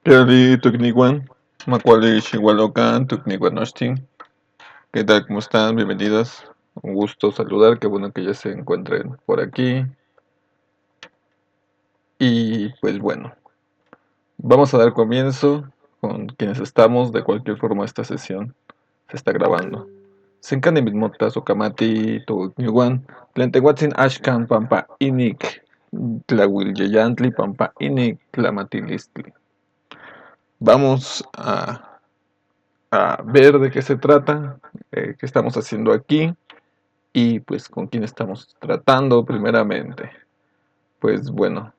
Kelly Tukniwan, Macaulay Chihualocan, Tukniwanostin. ¿Qué tal? ¿Cómo están? Bienvenidas. Un gusto saludar, qué bueno que ya se encuentren por aquí. Y pues bueno, vamos a dar comienzo con quienes estamos. De cualquier forma, esta sesión se está grabando. Senkani mitmotas okamati Tukniwan, Tlentehuatzin Ashkan Pampa Inik, Tlahuilyayantli Pampa Inik, Tlamatilistli. Vamos a ver de qué se trata, qué estamos haciendo aquí y pues con quién estamos tratando primeramente. Pues bueno,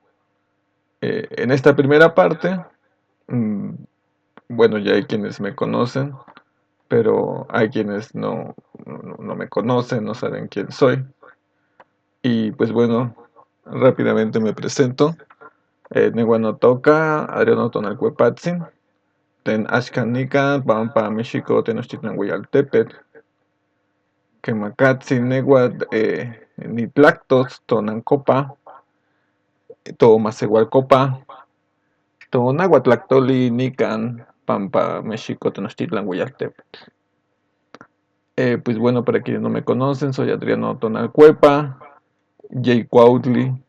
en esta primera parte, mm, bueno, ya hay quienes me conocen, pero hay quienes no me conocen, no saben quién soy. Y pues bueno, rápidamente me presento. Neguano Toca, Adriano Tonalcuepatzin, Ten Ashkanika, Pampa México, Tenochtitlanhuayaltepetl, Quemacatzin, Neguat, Nitlactos, Tonancopa, Tomasehualcopa, Tonahuatlactoli, Nican, Pampa, México, Tenochtitlan, Huayaltepetl. Pues bueno, para quienes no me conocen, soy Adriano Tonalcuepa, Jay Cuautli,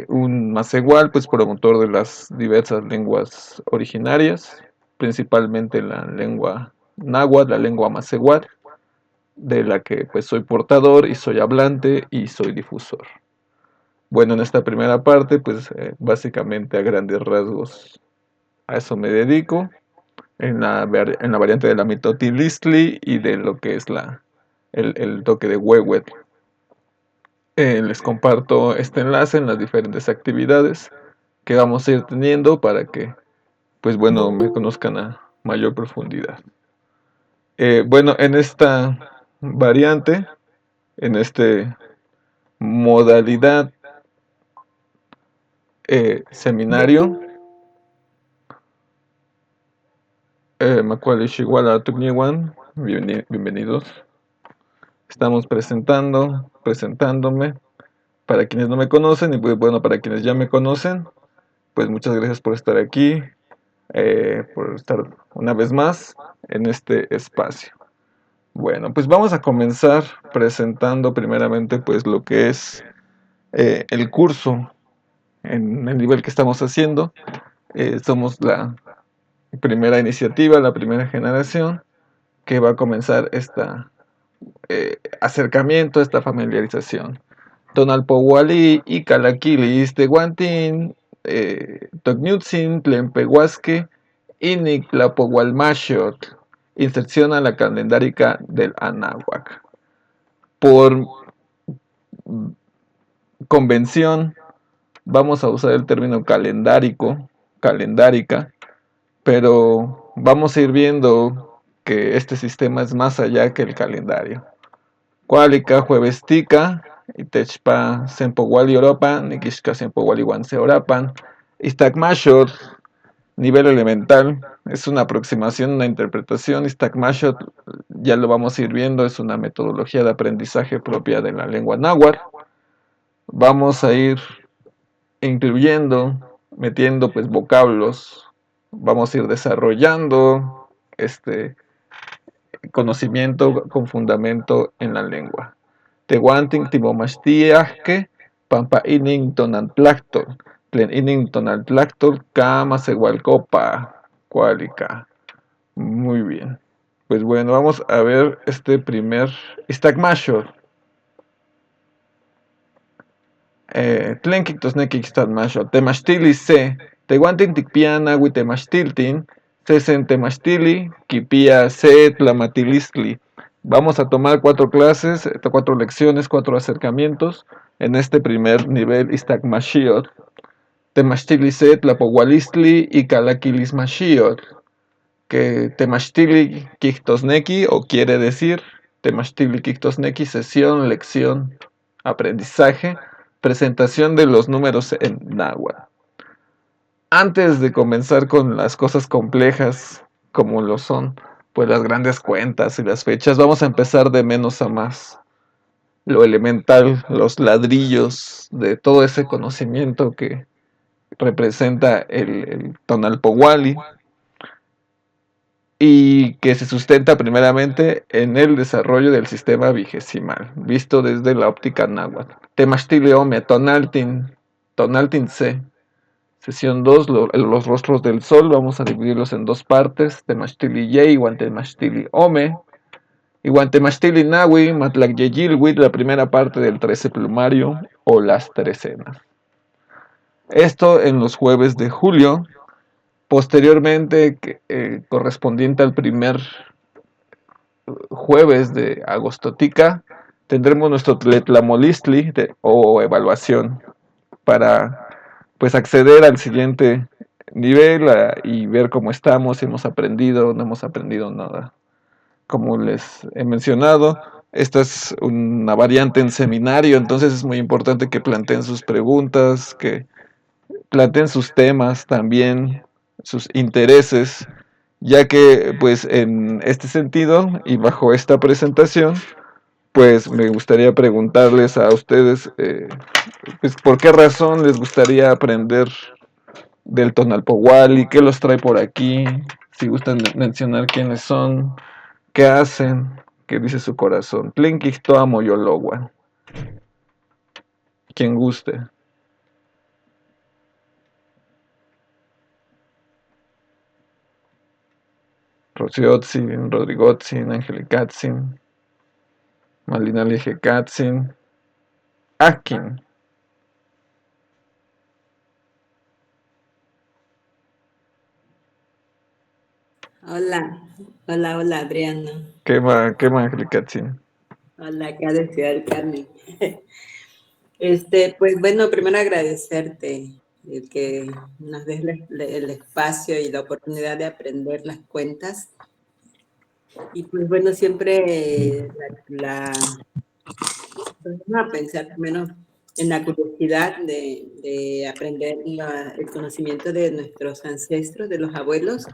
un macehual, pues promotor de las diversas lenguas originarias, principalmente la lengua náhuatl, la lengua macehual, de la que pues soy portador y soy hablante y soy difusor. Bueno, en esta primera parte, pues básicamente a grandes rasgos a eso me dedico, en la variante de la mitotilistli y de lo que es el toque de huehuetl. Les comparto este enlace en las diferentes actividades que vamos a ir teniendo para que, pues bueno, me conozcan a mayor profundidad. Bueno, en esta variante, en este modalidad seminario, Macaulay Shiguala Tugniwan, bienvenidos. Estamos presentándome. Para quienes no me conocen y pues bueno, para quienes ya me conocen, pues muchas gracias por estar aquí, por estar una vez más en este espacio. Bueno, pues vamos a comenzar presentando primeramente pues lo que es el curso en el nivel que estamos haciendo. Somos la primera iniciativa, la primera generación que va a comenzar esta acercamiento, esta familiarización. Tonalpowali y Calaquilis de Guantin, Tognutzin, Tlempehuasque, Inic, Tlapohualmashot, inserción a la calendárica del Anáhuac. Por convención, vamos a usar el término calendárico, calendárica, pero vamos a ir viendo que este sistema es más allá que el calendario. Cuálica, juevestica, Itechpa, Sempowali Europa, Nikishka Sempowali Wanse Orapan, Istagmashot, nivel elemental, es una aproximación, una interpretación. Istagmashot, ya lo vamos a ir viendo, es una metodología de aprendizaje propia de la lengua náhuatl. Vamos a ir incluyendo, metiendo pues vocablos, vamos a ir desarrollando este conocimiento con fundamento en la lengua. Tehuantin timomastiahke, pampa inin tonantlactol, tlen inin tonantlactol, kama segualcopa, cuálica. Muy bien. Pues bueno, vamos a ver este primer istagmashor. Tlen kictosneki istagmashor. Temachtili se, tehuantin tikpiana wi temachtiltin, sesen temachtili, kipia se tlamatilistli. Vamos a tomar 4 clases, 4 lecciones, 4 acercamientos en este primer nivel Istagmashiot. Temachtili Tlapohualistli y Calaquilismashiot. Que Temachtili Kictosneki, o quiere decir Temachtili Kictosneki, sesión, lección, aprendizaje, presentación de los números en náhuatl. Antes de comenzar con las cosas complejas, como lo son pues las grandes cuentas y las fechas, vamos a empezar de menos a más. Lo elemental, los ladrillos de todo ese conocimiento que representa el Tonalpowali y que se sustenta primeramente en el desarrollo del sistema vigesimal, visto desde la óptica náhuatl. Temachtili Ome, Tonaltin, Tonaltin C. Sesión 2, los rostros del sol, vamos a dividirlos en dos partes, Temachtili Ye, Temachtili Ome, Iguantemachtil Nahui, Matlacyeyilhuitl, la primera parte del 13 plumario o las trecenas. Esto en los jueves de julio. Posteriormente, correspondiente al primer jueves de Agostotica, tendremos nuestro Tletlamolistli o evaluación para pues acceder al siguiente nivel y ver cómo estamos, si hemos aprendido o no hemos aprendido nada. Como les he mencionado, esta es una variante en seminario, entonces es muy importante que planteen sus preguntas, que planteen sus temas también, sus intereses, ya que pues en este sentido y bajo esta presentación, pues me gustaría preguntarles a ustedes, pues por qué razón les gustaría aprender del Tonalpowali, qué los trae por aquí, si gustan mencionar quiénes son, qué hacen, qué dice su corazón. Tlinkixtoa Moyolowan, quien guste. Rociotzin, Rodrigotzin, Angelicatzin, Malina Ligecatzin, Akin. Hola, hola Adriana. Quema Angelicatzin. Hola, acá de Ciudad del Carmen. Pues bueno, primero agradecerte el que nos des el espacio y la oportunidad de aprender las cuentas. Y pues bueno, siempre vamos a pensar primero en la curiosidad de aprender el conocimiento de nuestros ancestros, de los abuelos,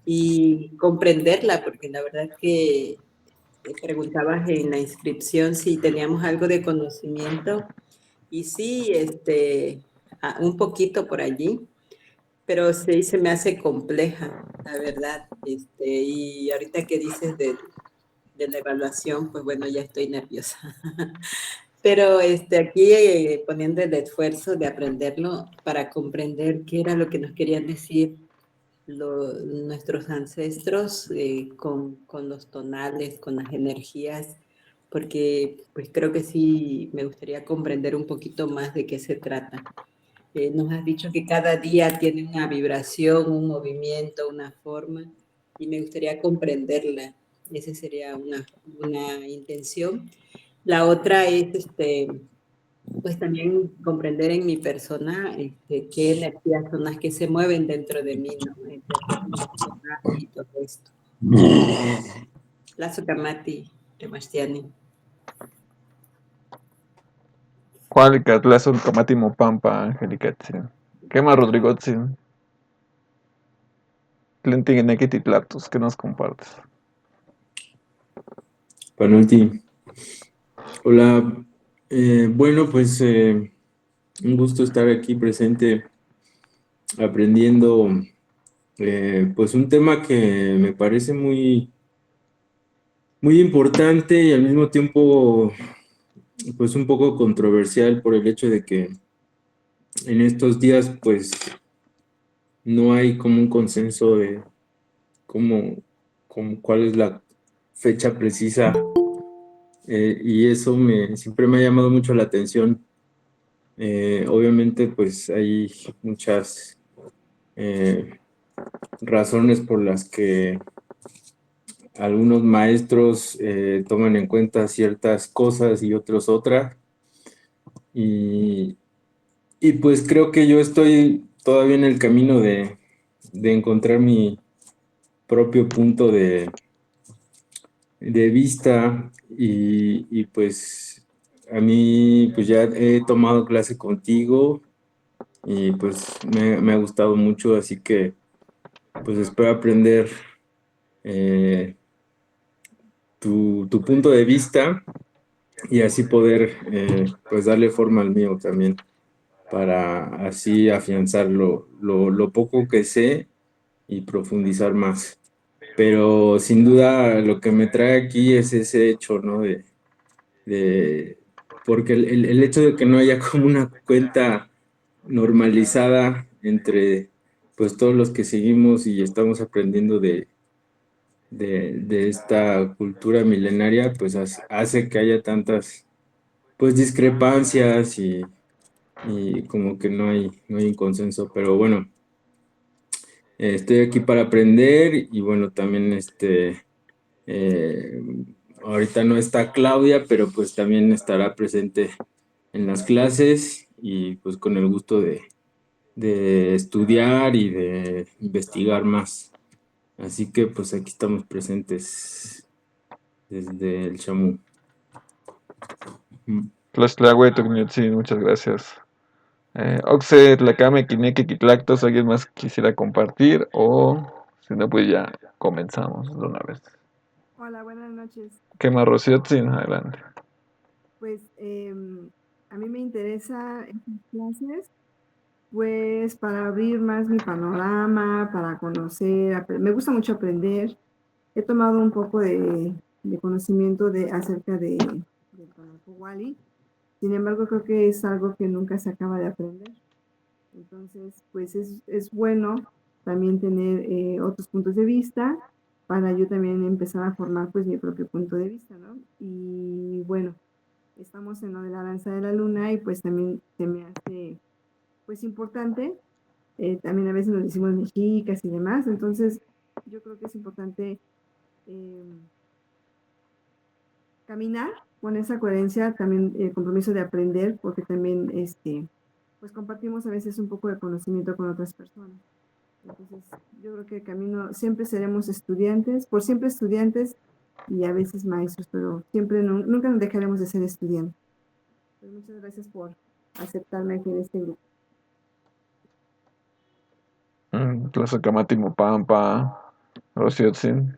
y comprenderla, porque la verdad que preguntabas en la inscripción si teníamos algo de conocimiento y sí, un poquito por allí, pero sí se me hace compleja, la verdad. Y ahorita que dices de la evaluación, pues bueno, ya estoy nerviosa. Pero aquí poniendo el esfuerzo de aprenderlo para comprender qué era lo que nos querían decir nuestros ancestros con los tonales, con las energías, porque pues creo que sí me gustaría comprender un poquito más de qué se trata. Nos has dicho que cada día tiene una vibración, un movimiento, una forma, y me gustaría comprenderla. Esa sería una intención. La otra es pues también comprender en mi persona qué energías son las que se mueven dentro de mí, ¿no? De acuerdo a los tonales y todo esto. La Sukamati, Temastiani. Cualicatlazon Camatimo Pampa Angelicatzin. Quema Rodrigotzin. Tlentignequititlatus, ¿qué nos compartes? Panulti, hola. Bueno, pues un gusto estar aquí presente aprendiendo pues un tema que me parece muy importante y al mismo tiempo pues un poco controversial por el hecho de que en estos días pues no hay como un consenso de cuál es la fecha precisa y eso siempre me ha llamado mucho la atención. Obviamente, pues hay muchas eh, razones por las que algunos maestros toman en cuenta ciertas cosas y otros otras. Y, y pues creo que yo estoy todavía en el camino de encontrar mi propio punto de vista y pues a mí pues ya he tomado clase contigo y pues me ha gustado mucho, así que pues espero aprender eh, tu punto de vista y así poder pues darle forma al mío también. para así afianzar lo poco que sé y profundizar más. Pero sin duda lo que me trae aquí es ese hecho, ¿no? De- porque el hecho de que no haya como una cuenta normalizada entre pues todos los que seguimos y estamos aprendiendo de esta cultura milenaria, pues hace que haya tantas pues discrepancias y como que no hay un consenso, pero bueno, estoy aquí para aprender y bueno, también eh, ahorita no está Claudia, pero pues también estará presente en las clases y pues con el gusto de estudiar y de investigar más. Así que pues aquí estamos presentes desde el Chamu. Mm. Tlaxtlahue, Tocniutzin, muchas gracias. Oxe, Tlacame, Quineque, Quitlactos, ¿alguien más quisiera compartir? O si no, pues ya comenzamos de una vez. Hola, buenas noches. ¿Qué más, Rociotzin? Adelante. Pues a mí me interesa estas clases, pues para abrir más mi panorama, para conocer, me gusta mucho aprender. He tomado un poco de conocimiento acerca del Tonalpohualli. Sin embargo, creo que es algo que nunca se acaba de aprender. Entonces, pues es bueno también tener otros puntos de vista para yo también empezar a formar pues mi propio punto de vista, ¿no? Y bueno, estamos en lo de la danza de la luna y pues también se me hace pues importante, también a veces nos decimos mexicas y demás, entonces yo creo que es importante eh, caminar con esa coherencia, también el compromiso de aprender, porque también pues compartimos a veces un poco de conocimiento con otras personas. Entonces, yo creo que el camino, siempre seremos estudiantes, por siempre estudiantes y a veces maestros, pero siempre nunca nos dejaremos de ser estudiantes. Pues muchas gracias por aceptarme aquí en este grupo. Tlazacamati, Mopampa, Rociotzin.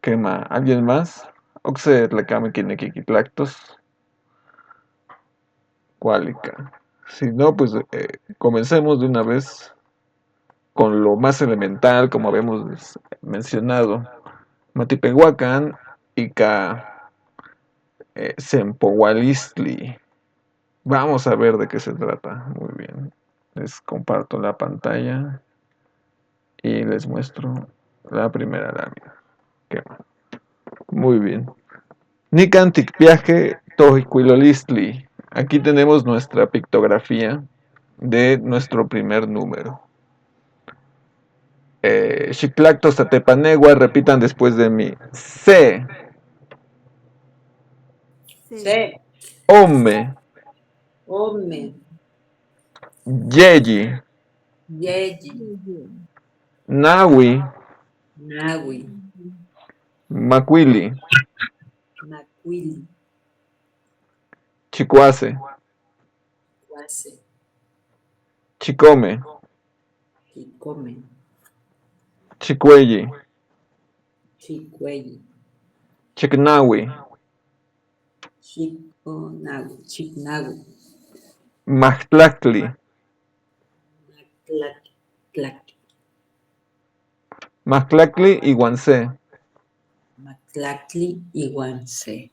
¿Qué más? ¿Alguien más? Oxe, Tlacame, Quineque, Quitlactos. Cuálica. Si no, pues comencemos de una vez con lo más elemental, como habíamos mencionado. Matipehuacán, Ica, Sempohualistli. Vamos a ver de qué se trata. Muy bien. Les comparto la pantalla y les muestro la primera lámina. ¿Qué más? Muy bien. Nican Tikpiaje Tohicuilolistli. Aquí tenemos nuestra pictografía de nuestro primer número. Xiclactos Tatepanegua, repitan después de mí. C. C, Ome. Ome, Yeyi. Yeyi, Nawi. Nawi, Macuili. Macuili, Chicuase. Guase, Chicome. Chicome, Chicuelli. Chicueyi, Chicnawi. Chiconawi, Chignawi, Maxtlactli. Maclaki, Tlaki, Maxtlactli y Guansé. Mactlactli, Iguanse,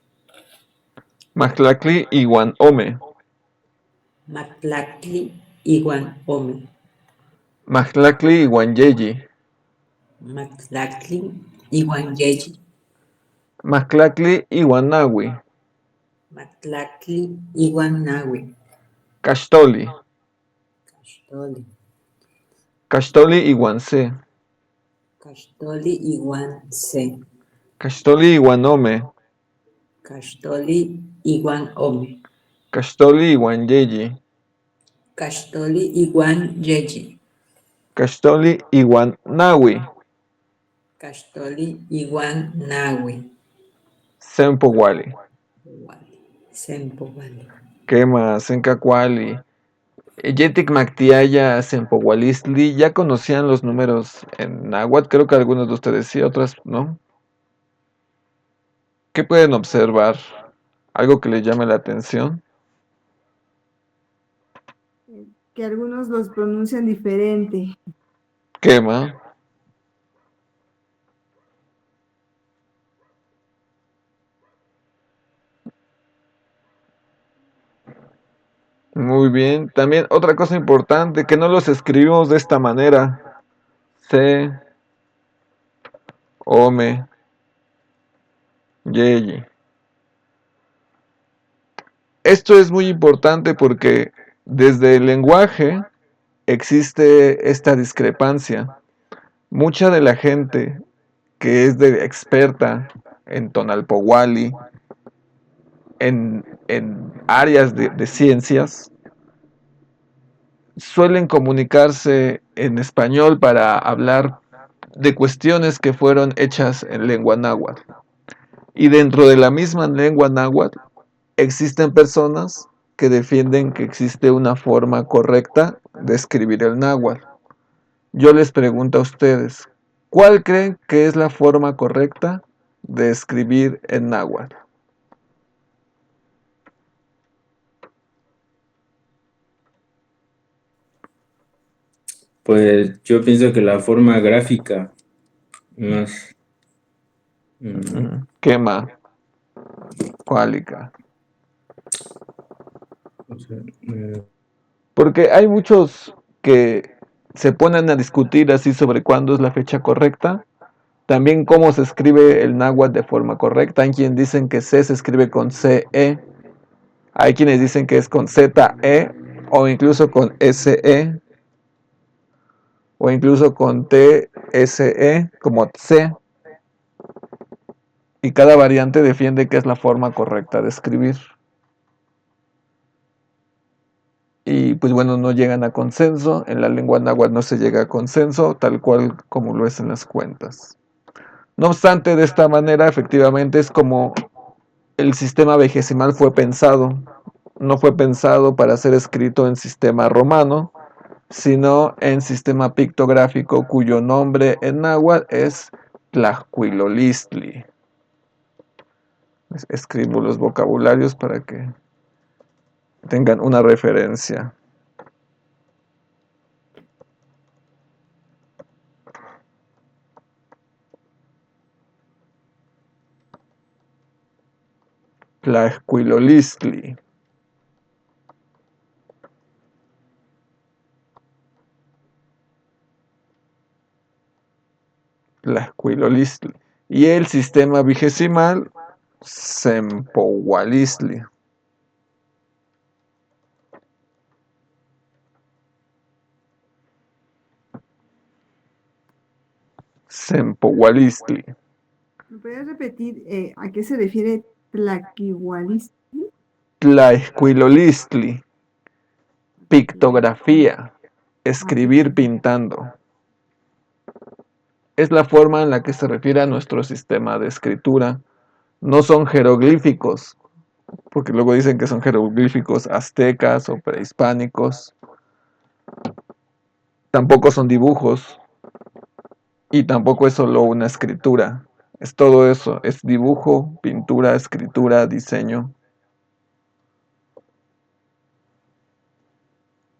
Maxtlactli y Guanome. Mactlactli, Iguan Ome, Maxtlactli y Guanyeyi. Mactlactli, Iguan Yeyi, Maxtlactli y Guanawi. Mactlactli, Iguan Nawi, Caxtoli. Caxtoli, Caxtoli y Guansé. Caxtoli, Iguan Se, Caxtoli y Guanome. Caxtoli, Iguan Ome, Caxtoli y Guanyeyi. Caxtoli, Iguan Yeyi, Caxtoli y Guanawi. Caxtoli, Iguan Nawi, Sempohuali. Sempo, vale. Quema, Sencacuali. Yetic Mactiaya, Sempohualistli. Ya conocían los números en náhuatl. Creo que algunos de ustedes sí, otras no. ¿Qué pueden observar? ¿Algo que les llame la atención? que algunos los pronuncian diferente. Quema. Muy bien. También otra cosa importante, que no los escribimos de esta manera. Se, ome, yeyi. Esto es muy importante porque desde el lenguaje existe esta discrepancia. Mucha de la gente que es experta en Tonalpowali, en áreas de ciencias, suelen comunicarse en español para hablar de cuestiones que fueron hechas en lengua náhuatl. Y dentro de la misma lengua náhuatl existen personas que defienden que existe una forma correcta de escribir el náhuatl. Yo les pregunto a ustedes, ¿cuál creen que es la forma correcta de escribir en náhuatl? Pues yo pienso que la forma gráfica más... Quema, cuálica. o sea, Porque hay muchos que se ponen a discutir así sobre cuándo es la fecha correcta. También cómo se escribe el náhuatl de forma correcta. Hay quienes dicen que C se escribe con CE. Hay quienes dicen que es con ZE o incluso con SE o incluso con TSE como TSE. Y cada variante defiende que es la forma correcta de escribir. Y pues bueno, no llegan a consenso. En la lengua náhuatl no se llega a consenso, tal cual como lo es en las cuentas. No obstante, de esta manera, efectivamente, es como el sistema vigesimal fue pensado. No fue pensado para ser escrito en sistema romano, sino en sistema pictográfico cuyo nombre en náhuatl es Tlacuilolistli. Escribo los vocabularios para que tengan una referencia. Tlacuilolistli. Tlacuilolistli. Y el sistema vigesimal, Sempowalistli. Sempowalistli. ¿Me podrías repetir a qué se refiere tlaquihualistli? Tlacuilolistli. Pictografía. Escribir pintando. Es la forma en la que se refiere a nuestro sistema de escritura. No son jeroglíficos, porque luego dicen que son jeroglíficos aztecas o prehispánicos. Tampoco son dibujos y tampoco es solo una escritura. Es todo eso, es dibujo, pintura, escritura, diseño.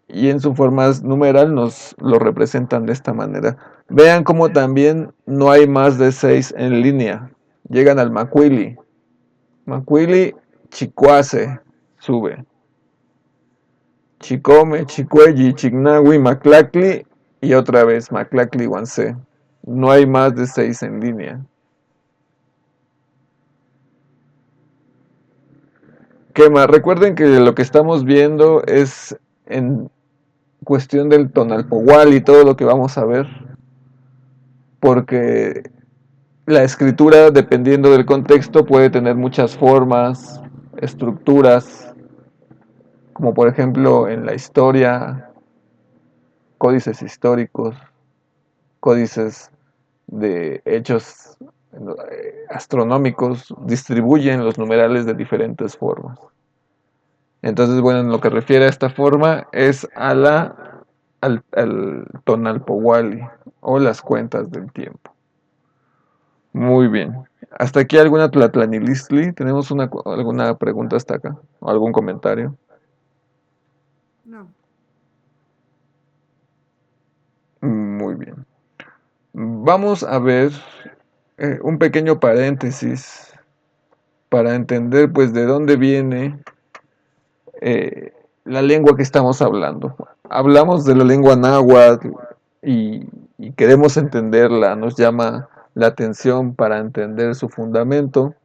Y en su forma numeral nos lo representan de esta manera. Vean cómo también no hay más de 6 en línea. Llegan al macuili. Macuili, chicuase, sube. Chicome, chicuelli, chignahui, maclacli y otra vez maclacli, guancé. No hay más de 6 en línea. ¿Qué más? Recuerden que lo que estamos viendo es en cuestión del tonalpohual y todo lo que vamos a ver. Porque la escritura, dependiendo del contexto, puede tener muchas formas, estructuras, como por ejemplo en la historia, códices históricos, códices de hechos astronómicos, distribuyen los numerales de diferentes formas. Entonces, bueno, en lo que refiere a esta forma es al tonalpowali o las cuentas del tiempo. Muy bien. ¿Hasta aquí alguna tlatlanilistli? ¿Tenemos alguna pregunta hasta acá? ¿O algún comentario? No. Muy bien. Vamos a ver un pequeño paréntesis para entender pues de dónde viene eh, la lengua que estamos hablando. Hablamos de la lengua náhuatl y, y queremos entenderla, nos llama la atención para entender su fundamento.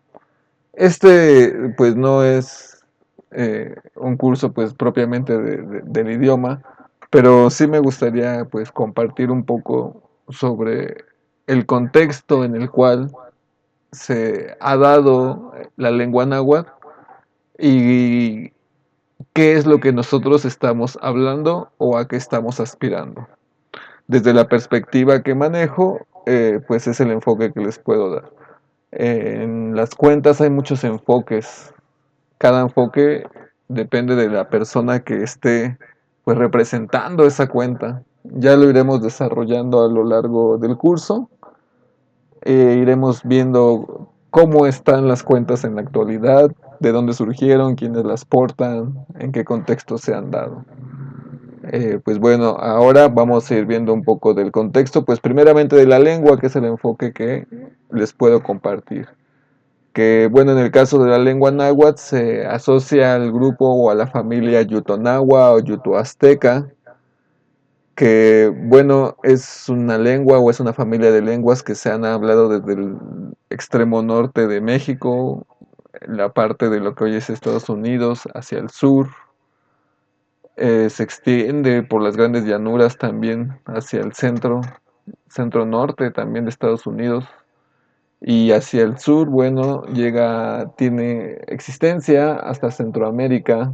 Este pues no es un curso pues propiamente del idioma, pero sí me gustaría pues compartir un poco sobre el contexto en el cual se ha dado la lengua náhuatl y qué es lo que nosotros estamos hablando o a qué estamos aspirando. Desde la perspectiva que manejo, pues es el enfoque que les puedo dar. En las cuentas hay muchos enfoques. Cada enfoque depende de la persona que esté pues representando esa cuenta. Ya lo iremos desarrollando a lo largo del curso. Iremos viendo cómo están las cuentas en la actualidad, de dónde surgieron, quiénes las portan, en qué contexto se han dado. Pues bueno, ahora vamos a ir viendo un poco del contexto, pues primeramente de la lengua, que es el enfoque que les puedo compartir. Que bueno, en el caso de la lengua náhuatl se asocia al grupo o a la familia Yutonagua o Yuto-Azteca, que bueno, es una lengua o es una familia de lenguas que se han hablado desde el extremo norte de México, la parte de lo que hoy es Estados Unidos, hacia el sur. Se extiende por las grandes llanuras también hacia el centro norte también de Estados Unidos. Y hacia el sur, bueno, tiene existencia hasta Centroamérica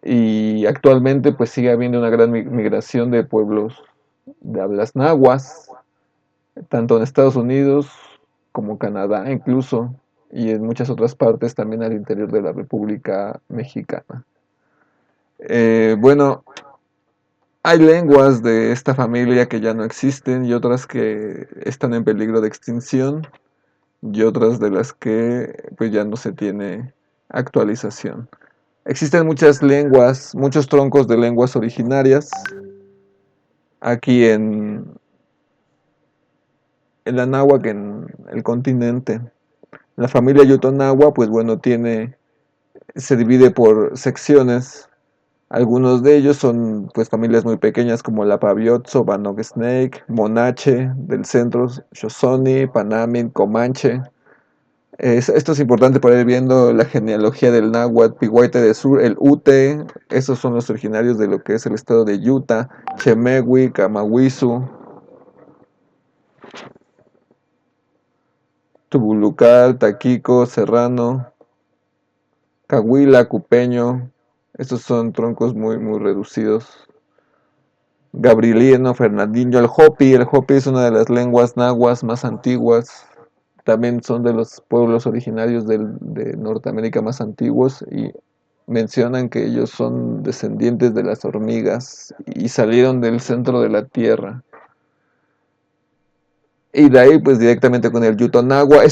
y actualmente pues sigue habiendo una gran migración de pueblos de hablas nahuas, tanto en Estados Unidos como Canadá incluso, y en muchas otras partes también al interior de la República Mexicana. Bueno, hay lenguas de esta familia que ya no existen y otras que están en peligro de extinción y otras de las que pues ya no se tiene actualización. Existen muchas lenguas, muchos troncos de lenguas originarias aquí en la náhuatl, en el continente. La familia Yutonagua, pues bueno, se divide por secciones. Algunos de ellos son pues familias muy pequeñas como la Paviotso, Bannock Snake, Monache del centro, Shoshone, Panamin, Comanche. Esto es importante para ir viendo la genealogía del náhuatl, Pihuaite del Sur, el Ute, esos son los originarios de lo que es el estado de Utah, Chemehui, Camahuizu, Tubulucal, Taquico, Serrano, Cahuila, Cupeño, estos son troncos muy, muy reducidos. Gabrieliano, Fernandinho, el Hopi es una de las lenguas nahuas más antiguas, también son de los pueblos originarios de Norteamérica más antiguos y mencionan que ellos son descendientes de las hormigas y salieron del centro de la tierra. Y de ahí pues directamente con el Yutonagua.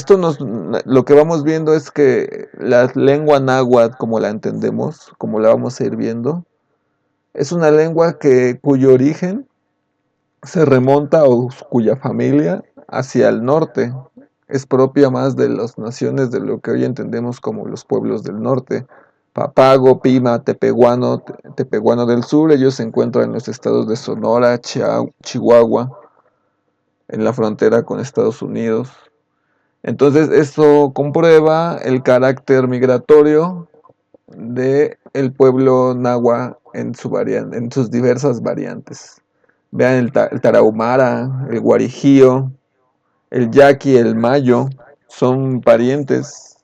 Lo que vamos viendo es que la lengua náhuatl, como la entendemos, como la vamos a ir viendo, es una lengua cuyo origen se remonta o cuya familia hacia el norte. Es propia más de las naciones de lo que hoy entendemos como los pueblos del norte. Papago, Pima, Tepehuano del Sur, ellos se encuentran en los estados de Sonora, Chihuahua, en la frontera con Estados Unidos. Entonces esto comprueba el carácter migratorio del pueblo náhuatl en sus diversas variantes. Vean el tarahumara, el guarijío, el yaqui, el mayo, son parientes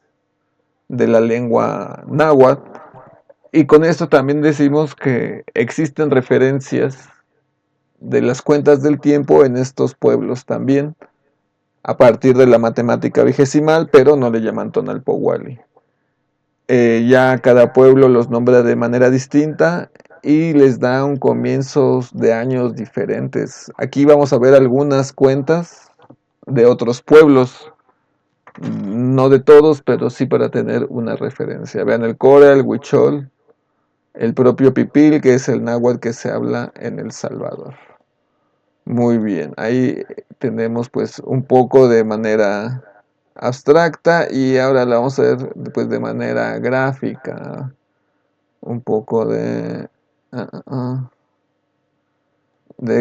de la lengua náhuatl. Y con esto también decimos que existen referencias de las cuentas del tiempo en estos pueblos también, a partir de la matemática vigesimal, pero no le llaman Tonalpohualli. Ya cada pueblo los nombra de manera distinta y les da un comienzos de años diferentes. Aquí vamos a ver algunas cuentas de otros pueblos, no de todos, pero sí para tener una referencia. Vean el Cora, el Huichol, el propio Pipil, que es el náhuatl que se habla en El Salvador. Muy bien, ahí tenemos pues un poco de manera abstracta y ahora la vamos a ver pues de manera gráfica, un poco de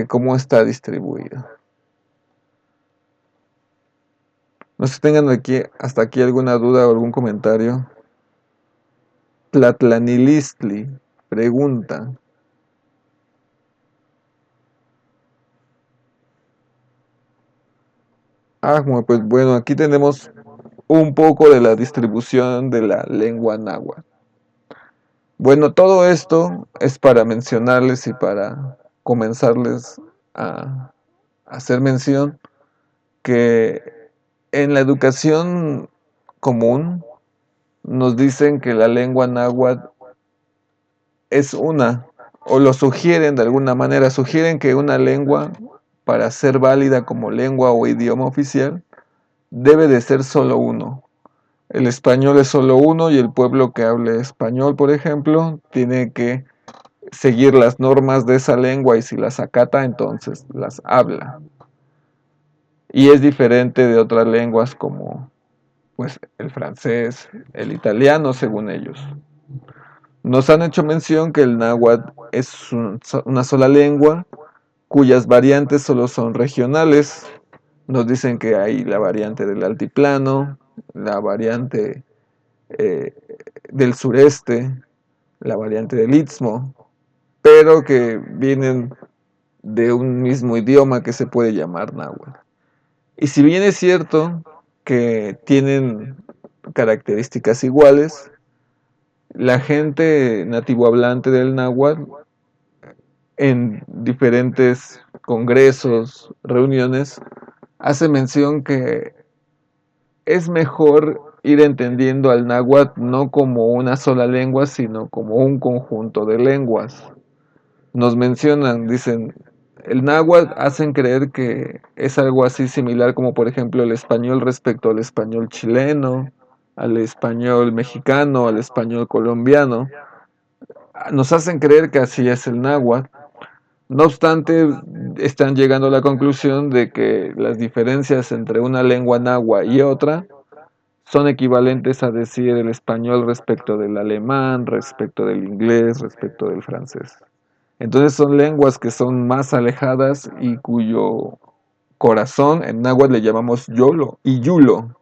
cómo está distribuido. No sé si tengan aquí hasta aquí alguna duda o algún comentario. Tlatlanilistli pregunta. Pues bueno, aquí tenemos un poco de la distribución de la lengua náhuatl. Bueno, todo esto es para mencionarles y para comenzarles a hacer mención que en la educación común nos dicen que la lengua náhuatl es una, o lo sugieren de alguna manera, sugieren que una lengua, para ser válida como lengua o idioma oficial, debe de ser solo uno. El español es solo uno y el pueblo que hable español, por ejemplo, tiene que seguir las normas de esa lengua y si las acata, entonces las habla. Y es diferente de otras lenguas como pues el francés, el italiano, según ellos. Nos han hecho mención que el náhuatl es una sola lengua cuyas variantes solo son regionales. Nos dicen que hay la variante del altiplano, la variante eh, del sureste, la variante del istmo, pero que vienen de un mismo idioma que se puede llamar náhuatl. Y si bien es cierto que tienen características iguales, la gente nativo hablante del náhuatl en diferentes congresos, reuniones, hace mención que es mejor ir entendiendo al náhuatl no como una sola lengua, sino como un conjunto de lenguas. Nos mencionan, dicen, el náhuatl hacen creer que es algo así similar como por ejemplo el español respecto al español chileno, al español mexicano, al español colombiano. Nos hacen creer que así es el náhuatl. No obstante, están llegando a la conclusión de que las diferencias entre una lengua náhuatl y otra son equivalentes a decir el español respecto del alemán, respecto del inglés, respecto del francés. Entonces son lenguas que son más alejadas y cuyo corazón en náhuatl le llamamos yolo y yulo.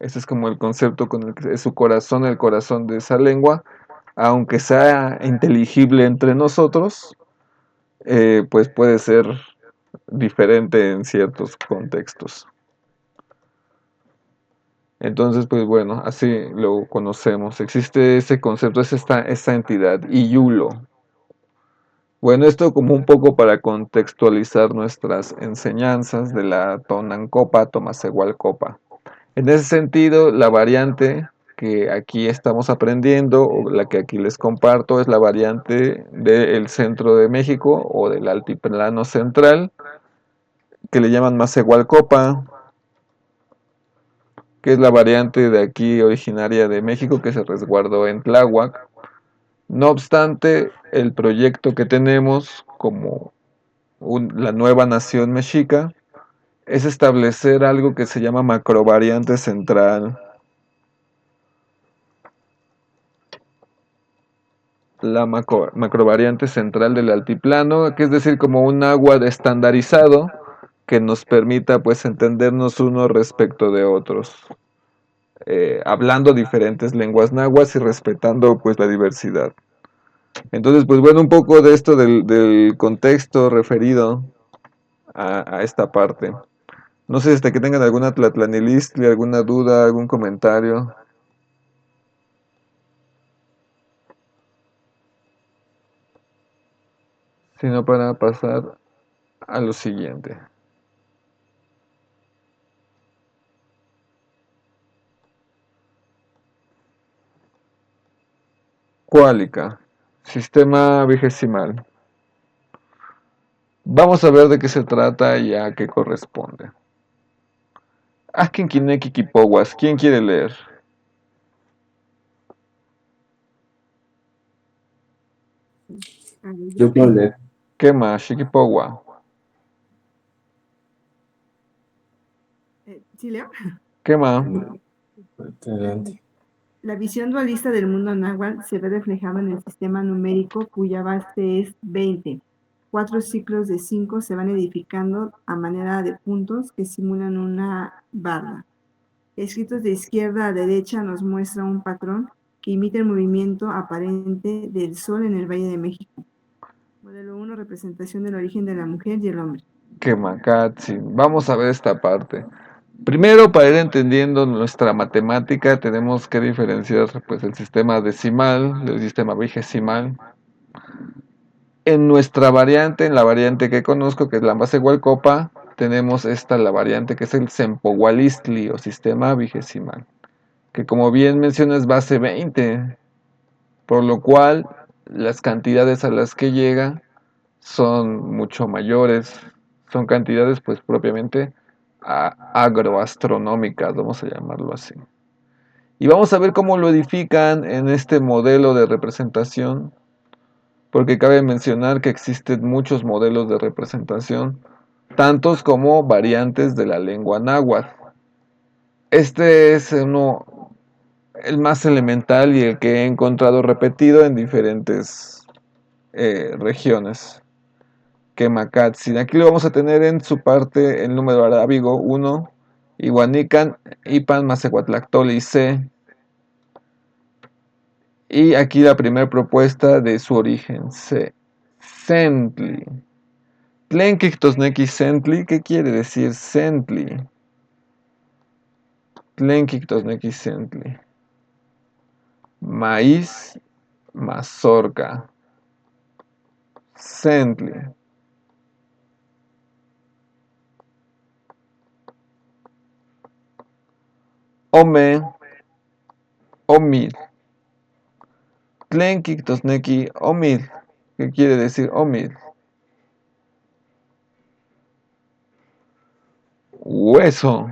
Ese es como el concepto con el que es su corazón, el corazón de esa lengua, aunque sea inteligible entre nosotros, pues puede ser diferente en ciertos contextos. Entonces, pues bueno, así lo conocemos. Existe ese concepto, es esta entidad, Iyulo. Bueno, esto como un poco para contextualizar nuestras enseñanzas de la Tonancopa, Tomasehualcopa. En ese sentido, la variante que aquí estamos aprendiendo, o la que aquí les comparto, es la variante del centro de México o del altiplano central, que le llaman Masehualcopa, que es la variante de aquí originaria de México que se resguardó en Tláhuac. No obstante, el proyecto que tenemos como la nueva nación mexica es establecer algo que se llama macrovariante central. La macrovariante central del altiplano, que es decir, como un agua de estandarizado que nos permita pues entendernos unos respecto de otros, hablando diferentes lenguas nahuas y respetando pues la diversidad. Entonces, pues bueno, un poco de esto del contexto referido a esta parte. No sé si hasta que tengan alguna tlatlanilistli, alguna duda, algún comentario. Sino para pasar a lo siguiente. Cuálica, sistema vigesimal. Vamos a ver de qué se trata y a qué corresponde. Askin Kineki Kipowas, ¿quién quiere leer? A ver, Yo puedo leer. ¿Qué más? Shikipowa. ¿Sí, Leo? ¿Qué más? Adelante. La visión dualista del mundo náhuatl se ve reflejada en el sistema numérico cuya base es 20. 4 ciclos de 5 se van edificando a manera de puntos que simulan una barra. Escritos de izquierda a derecha nos muestra un patrón que imita el movimiento aparente del Sol en el Valle de México. Modelo 1, representación del origen de la mujer y el hombre. ¿Qué más, Katsi? Vamos a ver esta parte. Primero, para ir entendiendo nuestra matemática, tenemos que diferenciar pues, el sistema decimal del sistema vigesimal. En nuestra variante, en la variante que conozco, que es la Ambacehualcopa, tenemos la variante que es el Sempohualistli o sistema vigesimal, que como bien mencionas es base 20, por lo cual las cantidades a las que llega son mucho mayores, son cantidades pues propiamente agroastronómicas, vamos a llamarlo así. Y vamos a ver cómo lo edifican en este modelo de representación, porque cabe mencionar que existen muchos modelos de representación, tantos como variantes de la lengua náhuatl. Este es el más elemental y el que he encontrado repetido en diferentes regiones. Quemacatsin. Aquí lo vamos a tener en su parte el número arábigo 1, Iguanican, Ipan, Mazahuatlactoli C. Y aquí la primera propuesta de su origen, C. Sentli. Tlenkictosneki Sentli, ¿qué quiere decir Sentli? Tlenkictosneki Sentli. Maíz, mazorca. Sentli. Ome, omil. Tlenkictosneki omil. ¿Qué quiere decir omil? Hueso.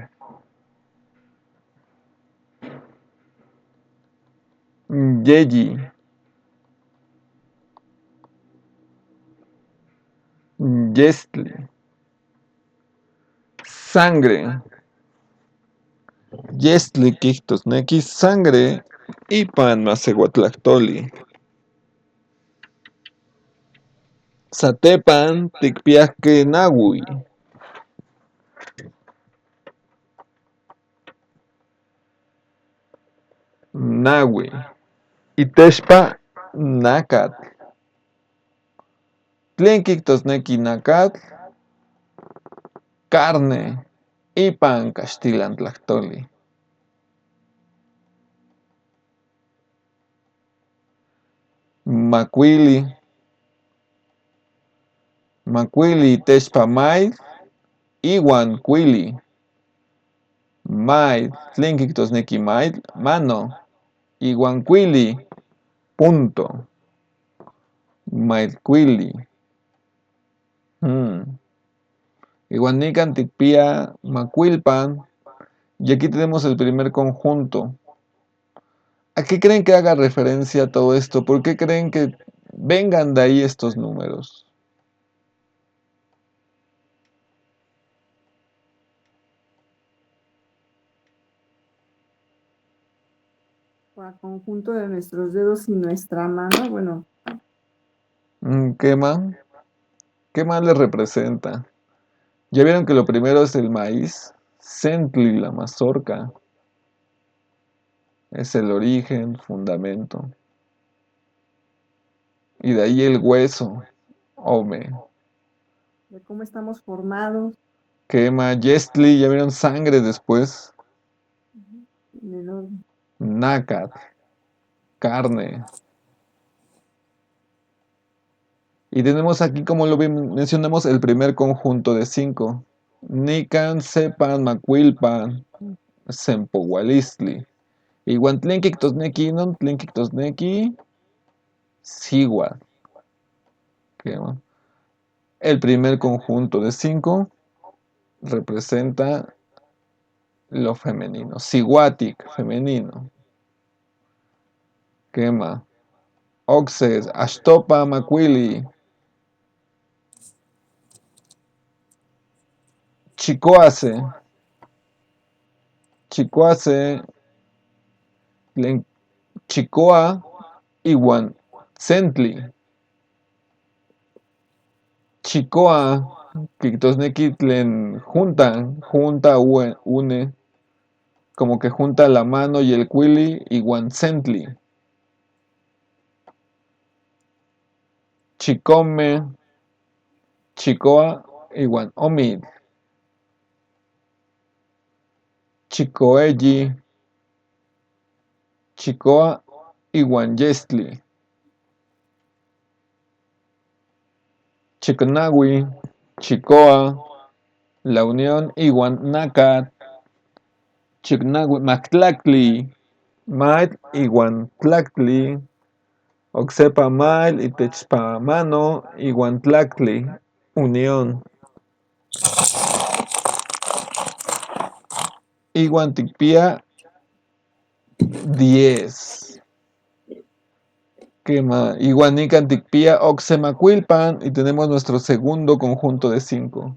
Yeyi. Yestli. Sangre. Yestli Kictosneki sangre. Ipan Mazahuatlactoli. Satepan Ticpiaque Nahui. Nahui. Iteshpa Nacat. Tlenkictosneki Nacat. Carne. Ipan Castilantlactoli. Macuili. Macuili Teshpa Maid. Iwan Cuili. Maid. Tlenkictosneki Maid. Mano. Iguancuili, punto. Maidcuili. Iguanican, Ticpía, Macuilpan. Y aquí tenemos el primer conjunto. ¿A qué creen que haga referencia todo esto? ¿Por qué creen que vengan de ahí estos números? Por conjunto de nuestros dedos y nuestra mano, bueno. ¿Qué más? ¿Qué más les representa? ¿Ya vieron que lo primero es el maíz? Sentli, la mazorca. Es el origen, fundamento. Y de ahí el hueso, ome. De cómo estamos formados. Quema, Yestli, ya vieron sangre después. Nácat, carne. Y tenemos aquí, como lo mencionamos, el primer conjunto de 5. Nican, Sepan, Macuilpan, Sempohualistli. Igual Tlenkictosneki, non Tlenkictosneki, Sigua. El primer conjunto de 5 representa lo femenino. Siguatic, femenino. Quema. Oxes, Ashtopa, Macuili. Chicoace. chicoase, tlen chicoa, iwan sentli. Chicoa, kijtosneki tlen junta une, como que junta la mano y el cuili, iwan sentli. Chicome, chicoa, iwan omil. Chicoelli, chicoa, iwan yestli. Chiconawi, chicoa, la unión, iwan nacat. Chicnawi, mactlactli, mail, iwan tlactli. Oxepa mail, itechpa mano, iwan tlactli, unión. Iwan tikpia 10. Quema. Iwan nikan tikpia oxemacuilpan y tenemos nuestro segundo conjunto de 5.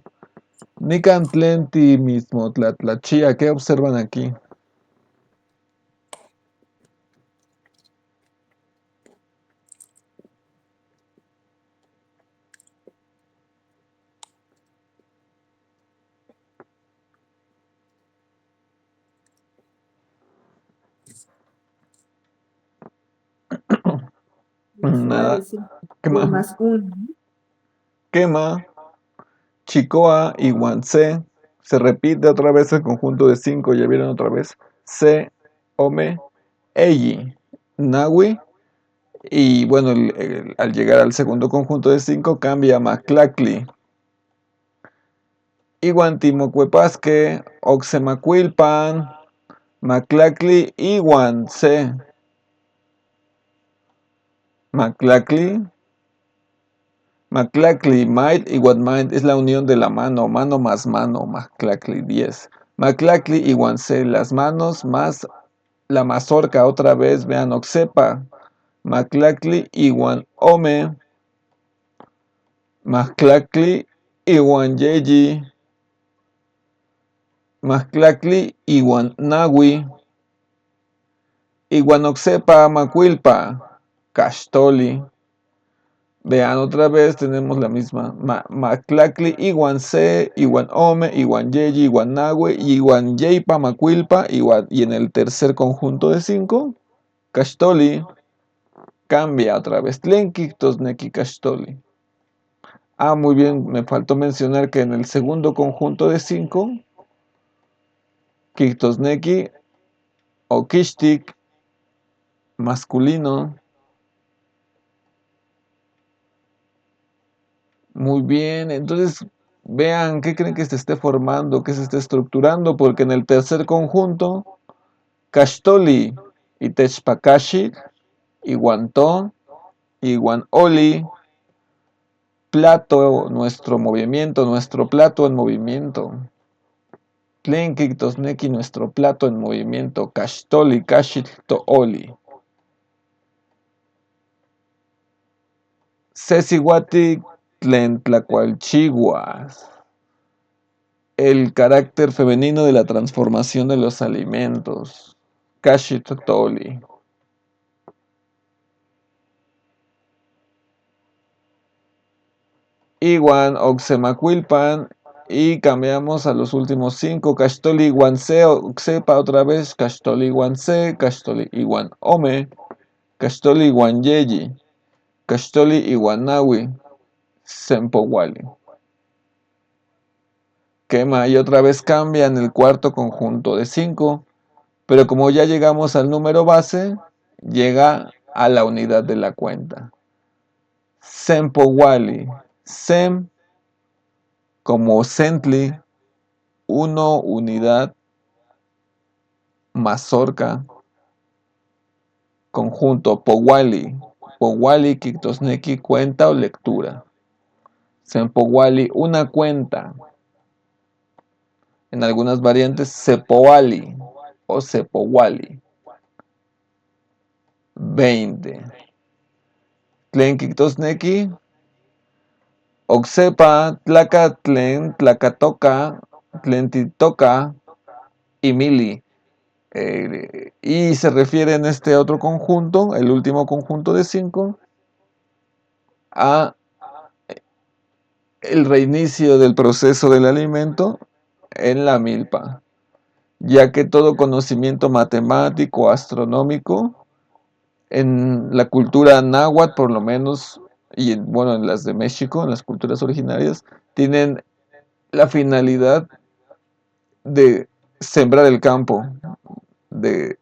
Nikan tlenti mismo tlatlachia. ¿Qué observan aquí? Nada. Quema. Más uno. Quema. Chicoa, iwan C. Se repite otra vez el conjunto de 5. Ya vieron otra vez. C, Ome, Eyi, Nawi. Y bueno, al llegar al segundo conjunto de 5 cambia a Maclacli. Iwan timocuepasque, oxemacuilpan, Maclacli, iwan C. Maclacli, might, iwan might es la unión de la mano, mano más mano, Maclacli 10. Maclacli, iwan C, las manos más la mazorca otra vez, vean, oxepa. Maclacli, iwan ome. Maclacli, iwan yeyi. Maclacli, iwan nawi. Iwan oxepa, macuilpa. Cachtoli. Vean, otra vez tenemos la misma. Maclacli, iwan C, iwan ome, iwan yeyi, iwan nawi, iwan yeipa, macuilpa, y en el tercer conjunto de 5, Cachtoli. Cambia otra vez. Tlenkiktos-neki Cachtoli. Ah, muy bien, me faltó mencionar que en el segundo conjunto de 5, Kijtosneki o Kishtik, masculino. Muy bien, entonces vean qué creen que se esté formando, qué se esté estructurando, porque en el tercer conjunto, Kashtoli y Techpakashik, Iguantón, Iguan Oli, plato, nuestro movimiento, nuestro plato en movimiento. Tlenkiktos-neki, nuestro plato en movimiento. Kashtoli, Kashik, Oli. Sesihuatic, tlen tlacualchiguas. El carácter femenino de la transformación de los alimentos. Kashitotoli. Iwan oxemacuilpan. Y cambiamos a los últimos 5. Kashtoli iwan se, oxepa otra vez. Kashtoli iwan se, Kashtoli iwan ome. Kashtoli iwan yeyi. Kashtoli iwan nawi. Sempowali. Quema y otra vez cambia en el cuarto conjunto de 5. Pero como ya llegamos al número base, llega a la unidad de la cuenta. Sempowali. Sem como centli, 1 unidad, mazorca, conjunto. Powali. Powali, Kijtosneki, cuenta o lectura. Sempowali, una cuenta. En algunas variantes, Sepowali o Sepowali. 20. Tlenkiktos-neki, oxepa, tlacatlen, tlacatoca, tlentitoca, y mili. Y se refiere en este otro conjunto, el último conjunto de 5, a el reinicio del proceso del alimento en la milpa, ya que todo conocimiento matemático, astronómico, en la cultura náhuatl por lo menos, y bueno, en las de México, en las culturas originarias, tienen la finalidad de sembrar el campo, de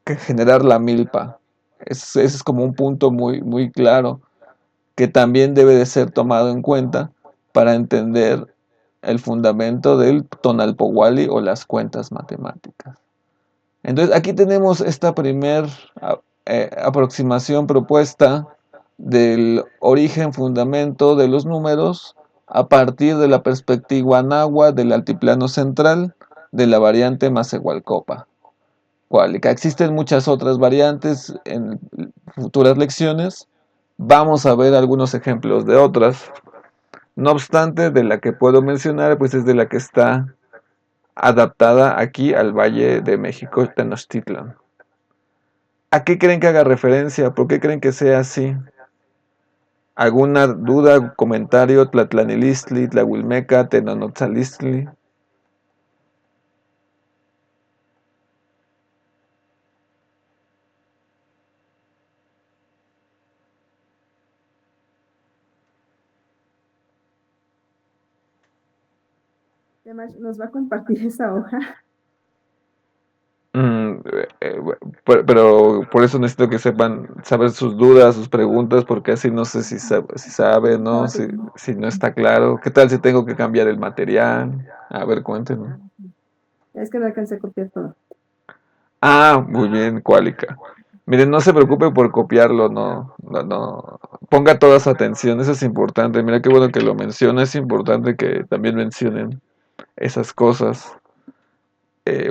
generar la milpa. Ese es como un punto muy claro que también debe de ser tomado en cuenta para entender el fundamento del Tonalpowali o las cuentas matemáticas. Entonces aquí tenemos esta primer aproximación propuesta del origen fundamento de los números a partir de la perspectiva náhuatl del altiplano central de la variante Macehualcopa. Cuálica. Existen muchas otras variantes en futuras lecciones. Vamos a ver algunos ejemplos de otras. No obstante, de la que puedo mencionar, pues es de la que está adaptada aquí al Valle de México, Tenochtitlan. ¿A qué creen que haga referencia? ¿Por qué creen que sea así? ¿Alguna duda, comentario? Tlatlanilistli, Tlahuilmeca, Tenonotzalistli. Además, nos va a compartir esa hoja. Pero por eso necesito que sepan saber sus dudas, sus preguntas, porque así no sé si sabe, ¿no? Si no está claro. ¿Qué tal si tengo que cambiar el material? A ver, cuéntenme. Es que no alcancé a copiar todo. Ah, muy bien, Cuálica. Miren, no se preocupe por copiarlo, no. Ponga toda su atención, eso es importante. Mira qué bueno que lo menciona, es importante que también mencionen esas cosas.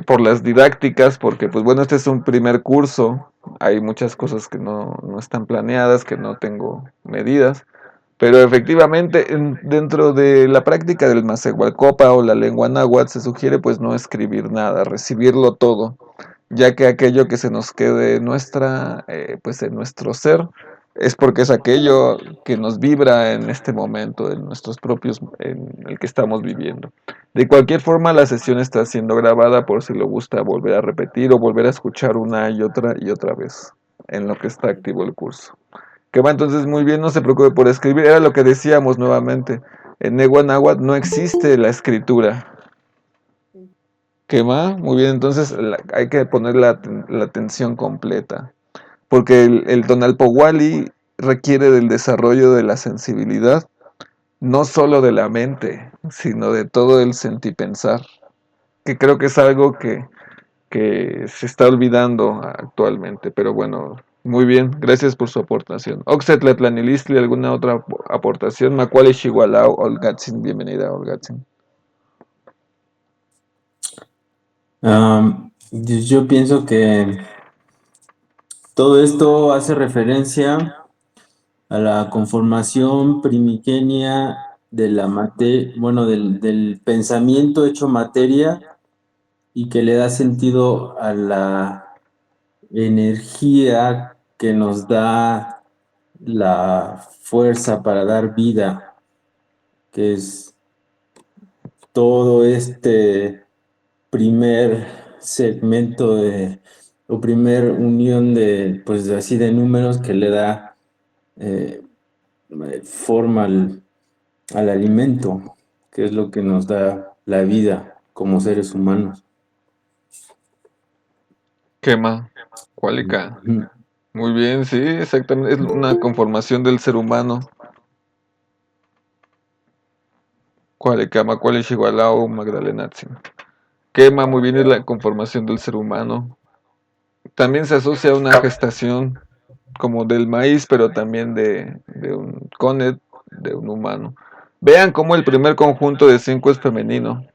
Por las didácticas, porque pues bueno, este es un primer curso, hay muchas cosas que no están planeadas, que no tengo medidas, pero efectivamente dentro de la práctica del Macehualcopa o la lengua náhuatl se sugiere pues no escribir nada, recibirlo todo, ya que aquello que se nos quede pues en nuestro ser es porque es aquello que nos vibra en este momento, en nuestros propios, en el que estamos viviendo. De cualquier forma, la sesión está siendo grabada por si lo gusta volver a repetir o volver a escuchar una y otra vez en lo que está activo el curso. Que va entonces muy bien, no se preocupe por escribir. Era lo que decíamos nuevamente. En Negua Náhuatl no existe la escritura. ¿Qué va? Muy bien, entonces hay que poner la atención completa. Porque el Tonalpowali requiere del desarrollo de la sensibilidad, no solo de la mente, sino de todo el sentipensar, que creo que es algo que se está olvidando actualmente, pero bueno, muy bien, gracias por su aportación. Oxetlatlanilistli, ¿alguna otra aportación? Macuale Shigualao, Olgatzin, bienvenida, Olgatzin. Yo pienso que todo esto hace referencia a la conformación primigenia de la bueno, del pensamiento hecho materia y que le da sentido a la energía que nos da la fuerza para dar vida, que es todo este primer segmento o primer unión de, pues así de números que le da eh, forma al alimento, que es lo que nos da la vida como seres humanos. Quema, Cuálica. Ujú. Muy bien, sí, exactamente, es una conformación del ser humano. Cuálica, Macuale Shigualao, Magdalenatzin. Quema, muy bien, es la conformación del ser humano. También se asocia a una gestación como del maíz, pero también de un conet, de un humano. Vean cómo el primer conjunto de 5 es femenino,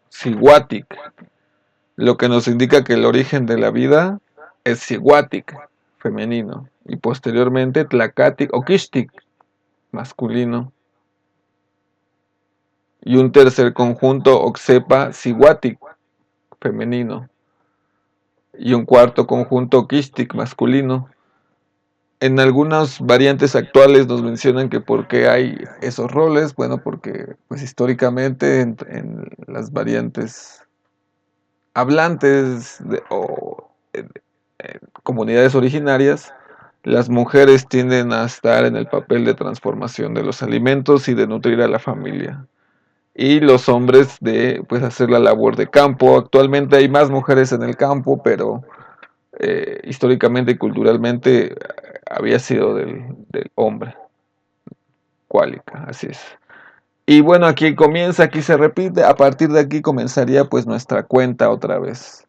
Sihuatic, lo que nos indica que el origen de la vida es Sihuatic, femenino, y posteriormente Tlacatic o Kishtic, masculino, y un tercer conjunto Oxepa Sihuatic, femenino. y un cuarto conjunto quistic masculino. En algunas variantes actuales nos mencionan que por qué hay esos roles, bueno, porque pues históricamente en las variantes hablantes o en comunidades originarias, las mujeres tienden a estar en el papel de transformación de los alimentos y de nutrir a la familia. Y los hombres de pues hacer la labor de campo. Actualmente hay más mujeres en el campo, pero históricamente y culturalmente había sido del hombre. Cuálica, así es. Y bueno, aquí comienza, aquí se repite, a partir de aquí comenzaría pues nuestra cuenta otra vez.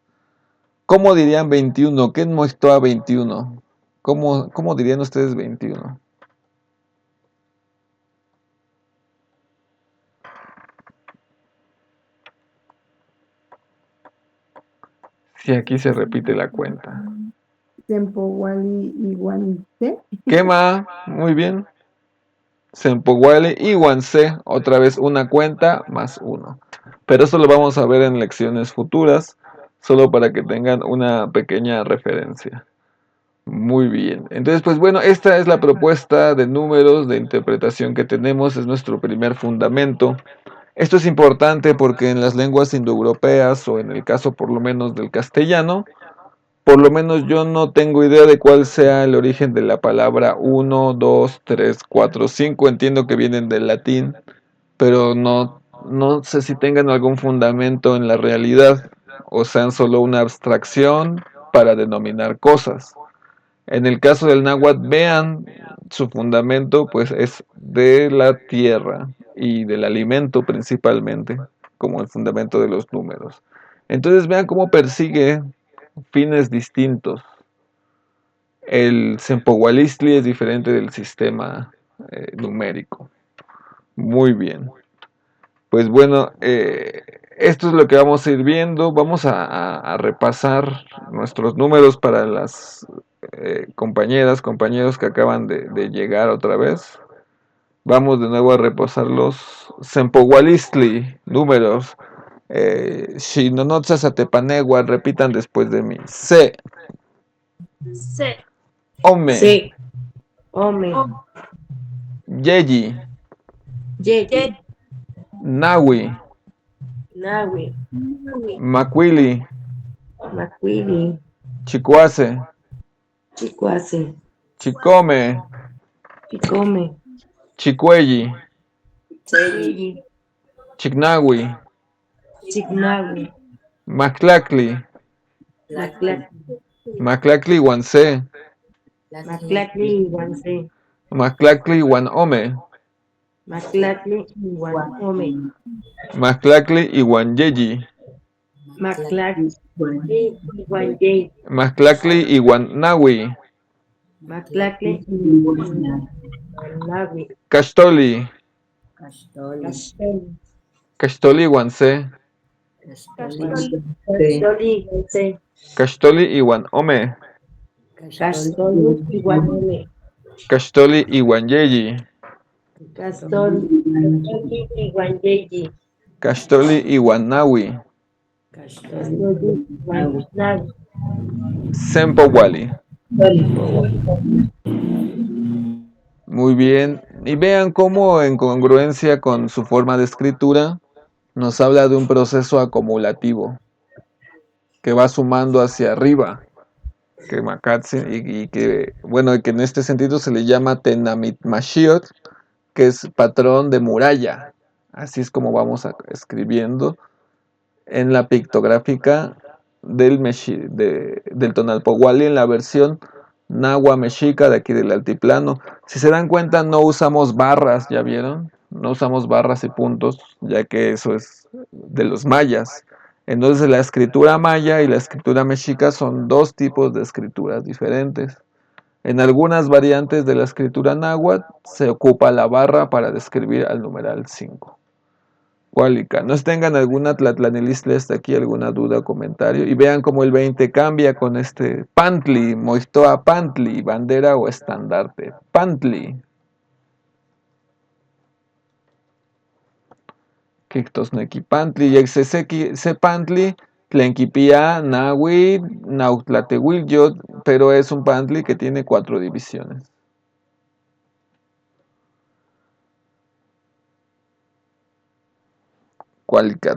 ¿Cómo dirían 21? ¿Qué muestro a 21? ¿Cómo dirían ustedes 21? Si aquí se repite la cuenta. Tempoguali Iguanite. Quema, muy bien. Sempoguale y Guanse, otra vez una cuenta más uno. Pero eso lo vamos a ver en lecciones futuras, solo para que tengan una pequeña referencia. Muy bien. Entonces, pues bueno, esta es la propuesta de números de interpretación que tenemos, es nuestro primer fundamento. Esto es importante porque en las lenguas indoeuropeas, o en el caso por lo menos del castellano, por lo menos yo no tengo idea de cuál sea el origen de la palabra uno, 2, 3, 4, 5. Entiendo que vienen del latín, pero no sé si tengan algún fundamento en la realidad o sean solo una abstracción para denominar cosas. En el caso del náhuatl, vean, su fundamento pues es de la tierra y del alimento principalmente, como el fundamento de los números. Entonces vean cómo persigue fines distintos. El Sempohualistli es diferente del sistema numérico. Muy bien. Pues bueno, esto es lo que vamos a ir viendo. Vamos a repasar nuestros números para las compañeras, compañeros que acaban de llegar otra vez. Vamos de nuevo a repasar los Sempohualistli números. Xinonotzatzatepanegua, repitan después de mí. Se, Se, Ome, Sí, Ome, Yeyi, Ye, Ye, Nawi, Nawi, Maquili, Maquili, Chicuase, Chicuase, Chicome, Chicome, Chicueyi, Cheyi, Chignawi, Chignawi, Maclacli, Maclacli, Maclacli Guanse, Maclacli, Guanse, Maclacli Guanome, Maclacli, Guanome, Maclacli Iguanyeyi, Maclacli, Guanyei, Maclacli Iguanawi, Maclacli, Guanawi, Cachtoli, Castoli, Cachtoli Guanse, Castoli, Guanse, Cachtoli Iguanome, Castoli, Guanome, Cachtoli Iguanyeyi, Castoli, Guanyei, Cachtoli Iguanawi, Castoli, Guanawi, Sempowali. Muy bien. Y vean cómo en congruencia con su forma de escritura nos habla de un proceso acumulativo que va sumando hacia arriba, que Makatsin y que, bueno, que en este sentido se le llama Tenamitmashiot, que es patrón de muralla. Así es como vamos escribiendo en la pictográfica del Tonalpohualli en la versión Nahua Mexica de aquí del altiplano. Si se dan cuenta, no usamos barras, ¿ya vieron? No usamos barras y puntos, ya que eso es de los mayas. Entonces la escritura maya y la escritura mexica son dos tipos de escrituras diferentes. En algunas variantes de la escritura náhuatl se ocupa la barra para describir al numeral 5. Cuálica. No tengan alguna tlatlanilistli hasta aquí, alguna duda o comentario. Y vean cómo el 20 cambia con este Pantli, Moistoa Pantli, bandera o estandarte. Pantli. Kictosneki Pantli, y se Pantli, Tlenquipía, Nahuitl, Nautlatehuillo, pero es un Pantli que tiene 4 divisiones.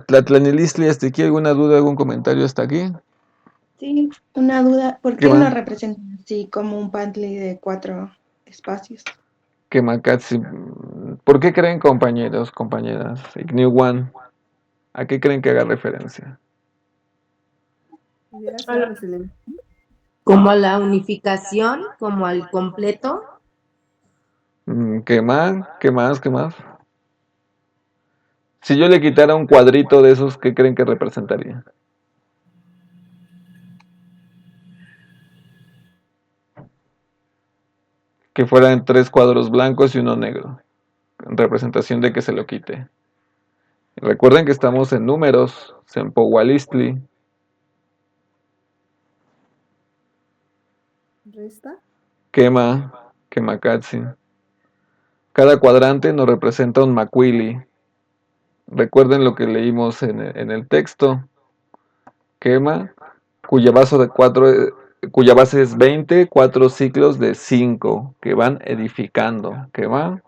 Tlatlanilistli, hasta aquí, ¿alguna duda, algún comentario hasta aquí? Sí, una duda. ¿Por ¿Qué qué lo más? representan así como un Pantli de 4 espacios? Que Macatsi. ¿Por qué creen, compañeros, compañeras? Igniwan, ¿a qué creen que haga referencia? Pudiera ser a los elementos. Como a la unificación, como al completo. ¿Qué más? ¿Qué más? ¿Qué más? Si yo le quitara un cuadrito de esos, ¿qué creen que representaría? Que fueran 3 cuadros blancos y uno negro, en representación de que se lo quite. Recuerden que estamos en números, Sempowalistli. Resta. Quema, Quemacatsi. Cada cuadrante nos representa un macuili. Recuerden lo que leímos en el texto. Quema, cuya base es 20, 4 ciclos de 5 que van edificando. Quema.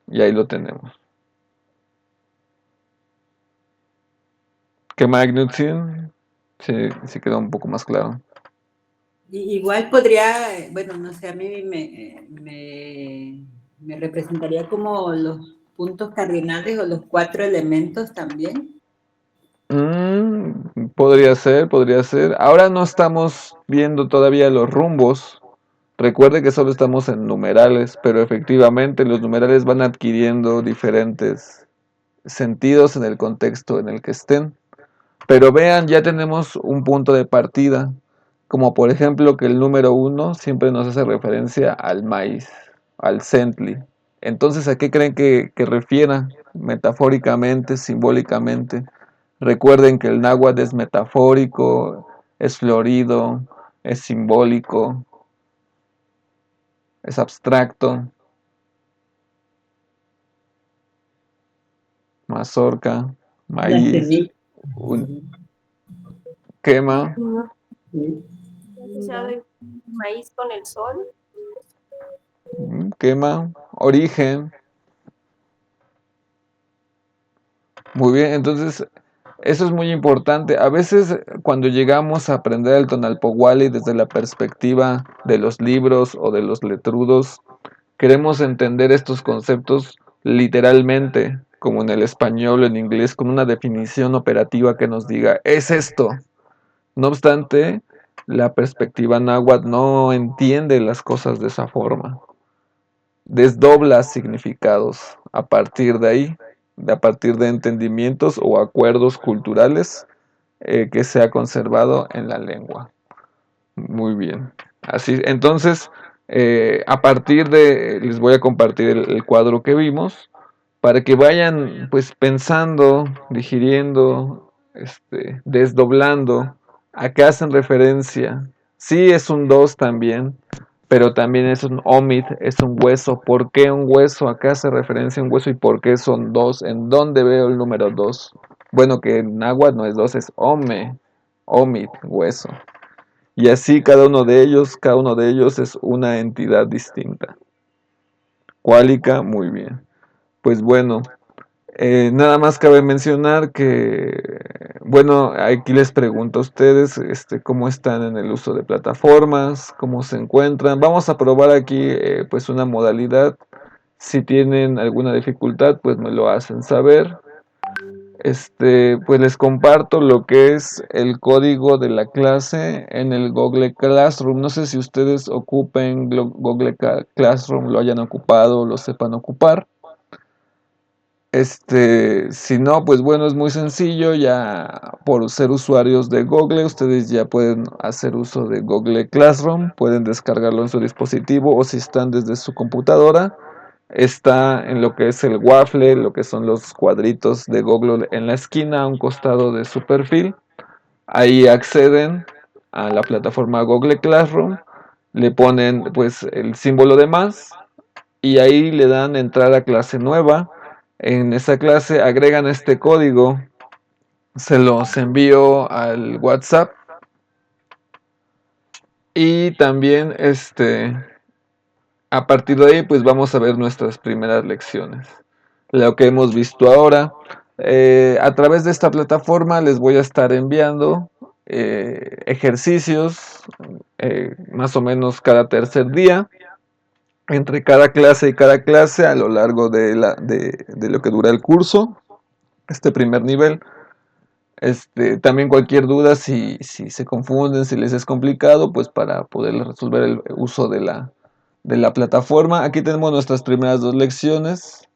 Y ahí lo tenemos. Quema Ignutsin. Sí quedó un poco más claro. Igual podría, bueno, no sé, a mí me representaría como los puntos cardinales o los 4 elementos también. Podría ser, podría ser. Ahora no estamos viendo todavía los rumbos. Recuerde que solo estamos en numerales, pero efectivamente los numerales van adquiriendo diferentes sentidos en el contexto en el que estén. Pero vean, ya tenemos un punto de partida, como por ejemplo que el número 1 siempre nos hace referencia al maíz, al centli. Entonces, ¿a qué creen que refiera metafóricamente, simbólicamente? Recuerden que el náhuatl es metafórico, es florido, es simbólico, es abstracto, mazorca, La maíz, semilla. quema, Sí. Asociado el maíz con el sol. quema, origen. Muy bien, entonces eso es muy importante. A veces cuando llegamos a aprender el Tonalpohualli desde la perspectiva de los libros o de los letrudos, queremos entender estos conceptos literalmente, como en el español o en inglés, con una definición operativa que nos diga, es esto. No obstante, la perspectiva náhuatl no entiende las cosas de esa forma. Desdobla significados a partir de ahí, a partir de entendimientos o acuerdos culturales que se ha conservado en la lengua. Muy bien. Así, entonces, a partir de, les voy a compartir el cuadro que vimos para que vayan pues pensando, digiriendo, desdoblando a qué hacen referencia. Sí es un 2 también, pero también es un omit, es un hueso. ¿Por qué un hueso? ¿A qué hace referencia un hueso y por qué son 2? ¿En dónde veo el número 2? Bueno, que en náhuatl no es 2, es ome, omit, hueso. Y así cada uno de ellos es una entidad distinta. Cuálica, muy bien. Pues bueno, nada más cabe mencionar que, bueno, aquí les pregunto a ustedes, cómo están en el uso de plataformas, cómo se encuentran. Vamos a probar aquí, pues una modalidad. Si tienen alguna dificultad, pues me lo hacen saber. Pues les comparto lo que es el código de la clase en el Google Classroom. No sé si ustedes ocupen Google Classroom, lo hayan ocupado o lo sepan ocupar. Si no, pues bueno, es muy sencillo, ya por ser usuarios de Google, ustedes ya pueden hacer uso de Google Classroom, pueden descargarlo en su dispositivo o si están desde su computadora, está en lo que es el waffle, lo que son los cuadritos de Google en la esquina a un costado de su perfil. Ahí acceden a la plataforma Google Classroom, le ponen pues el símbolo de más y ahí le dan entrar a clase nueva En esa clase agregan este código, se los envío al WhatsApp y también a partir de ahí pues vamos a ver nuestras primeras lecciones. Lo que hemos visto ahora. A través de esta plataforma les voy a estar enviando ejercicios más o menos cada tercer día, entre cada clase y cada clase a lo largo de lo que dura el curso, este primer nivel. También cualquier duda, si se confunden, si les es complicado, pues para poder resolver el uso de la plataforma. Aquí tenemos nuestras primeras 2 lecciones.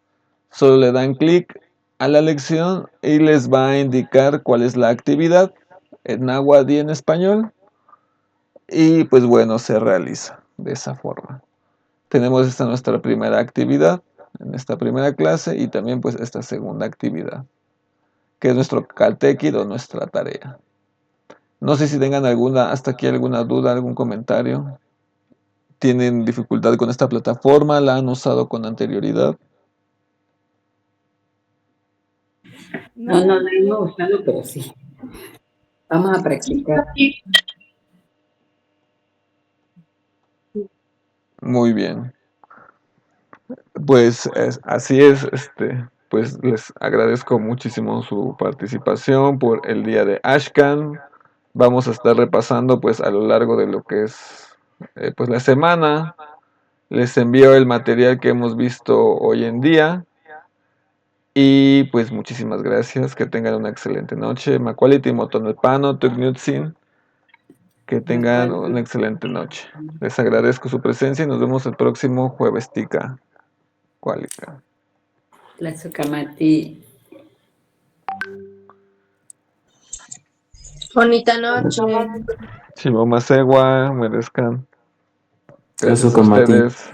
Solo le dan clic a la lección y les va a indicar cuál es la actividad en náhuatl y en español. Y pues bueno, se realiza de esa forma. Tenemos esta nuestra primera actividad en esta primera clase y también pues esta segunda actividad, que es nuestro caltequid o nuestra tarea. No sé si tengan hasta aquí alguna duda, algún comentario. ¿Tienen dificultad con esta plataforma? ¿La han usado con anterioridad? No, no hemos usado, pero sí. Vamos a practicar. Muy bien. Pues así es, pues les agradezco muchísimo su participación por el día de Ashcan. Vamos a estar repasando pues a lo largo de lo que es pues la semana. Les envío el material que hemos visto hoy en día. Y pues muchísimas gracias, que tengan una excelente noche. Makualiti motonelpano, tuknutsin. Que tengan una excelente noche. Les agradezco su presencia y nos vemos el próximo jueves tica. Cuálica. Tlazokamati. Bonita noche. Chivomasegua, merezcan. Gracias a Tlazokamati. ustedes.